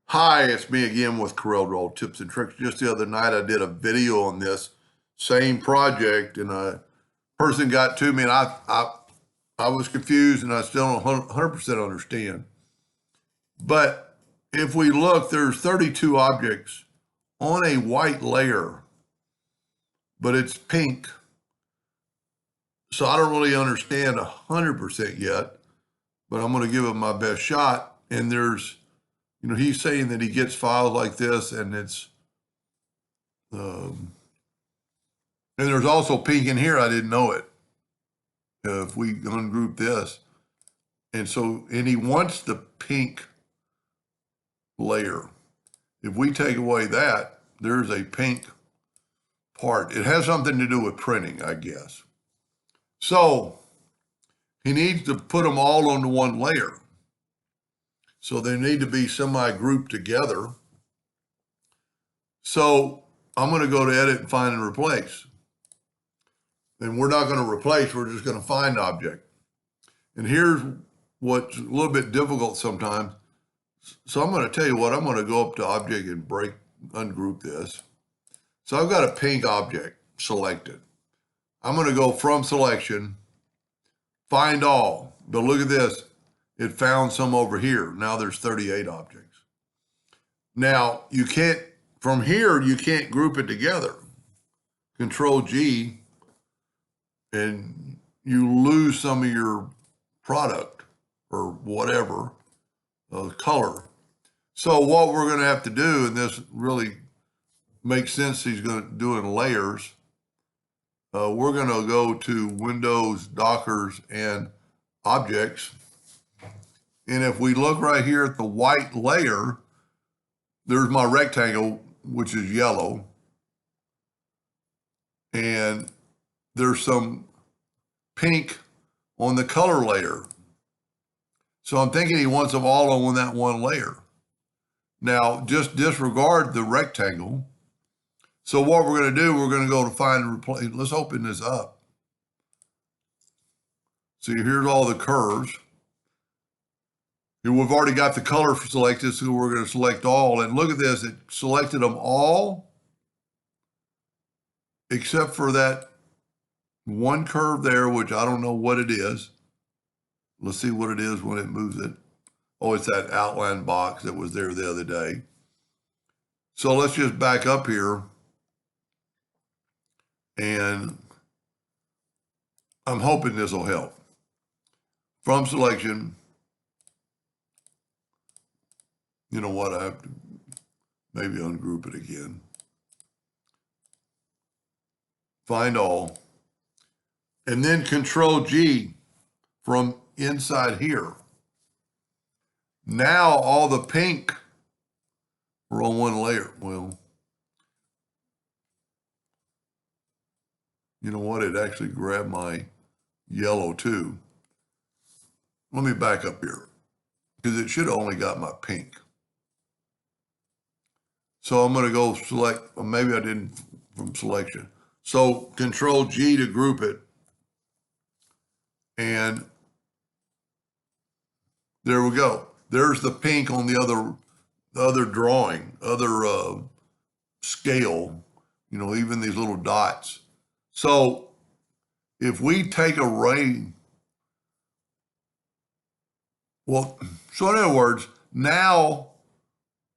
Hi, it's me again with Corel Draw Tips and Tricks. Just the other night, I did a video on this same project, and a person got to me, and I was confused, and I still don't 100% understand. But if we look, there's 32 objects on a white layer, but it's pink. So I don't really understand 100% yet, but I'm going to give it my best shot. And he's saying that he gets files like this, and um, and there's also pink in here. I didn't know it. If we ungroup this, and he wants the pink layer. If we take away that, there's a pink part. It has something to do with printing, I guess. So he needs to put them all onto one layer. So they need to be semi-grouped together. So I'm going to go to edit and find and replace. And we're not going to replace, we're just going to find object. And here's what's a little bit difficult sometimes. So I'm going to tell you what, I'm going to go up to object and ungroup this. So I've got a pink object selected. I'm going to go from selection, find all. But look at this, it found some over here. Now there's 38 objects. Now from here, you can't group it together. Control G, and you lose some of your product or whatever color. So what we're going to have to do, and this really makes sense, he's going to do in layers. We're going to go to Windows, Dockers, and Objects. And if we look right here at the white layer, there's my rectangle, which is yellow. And there's some pink on the color layer. So I'm thinking he wants them all on that one layer. Now, just disregard the rectangle. So what we're going to do, we're going to go to find and replace. Let's open this up. So here's all the curves. And we've already got the color selected, so we're going to select all. And look at this, it selected them all, except for that one curve there, which I don't know what it is. Let's see what it is when it moves it. Oh, it's that outline box that was there the other day. So let's just back up here. And I'm hoping this will help. From selection, you know what, I have to maybe ungroup it again. Find all. And then Control G from inside here. Now all the pink are on one layer. Well, you know what? It actually grabbed my yellow too. Let me back up here because it should have only got my pink. So I'm going to go select, or maybe I didn't from selection. So Control G to group it. And there we go. There's the pink on the other drawing, other scale, even these little dots. So if we take a ray, so in other words, now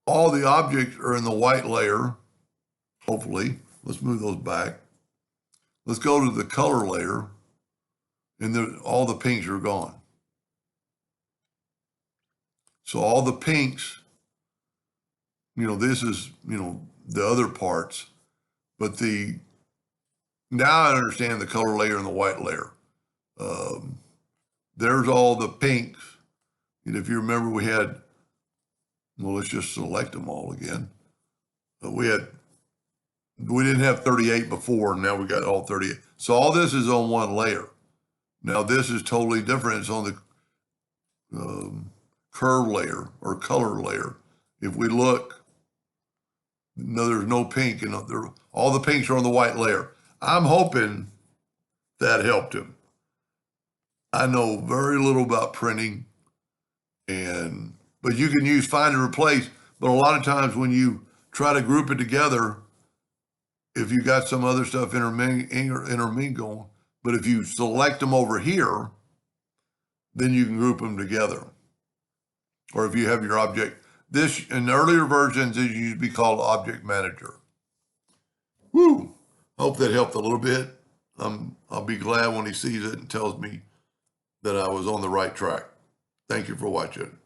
all the objects are in the white layer, hopefully. Let's move those back. Let's go to the color layer, and all the pinks are gone. So all the pinks, this is, the other parts, but now I understand the color layer and the white layer. There's all the pinks. And if you remember, let's just select them all again. We didn't have 38 before, and now we got all 38. So all this is on one layer. Now this is totally different. It's on the curve layer or color layer. If we look, no, there's no pink, and all the pinks are on the white layer. I'm hoping that helped him. I know very little about printing, but you can use find and replace. But a lot of times when you try to group it together, if you got some other stuff intermingle, but if you select them over here, then you can group them together. Or if you have your object, this in earlier versions, it used to be called Object Manager. Woo! Hope that helped a little bit. I'll be glad when he sees it and tells me that I was on the right track. Thank you for watching.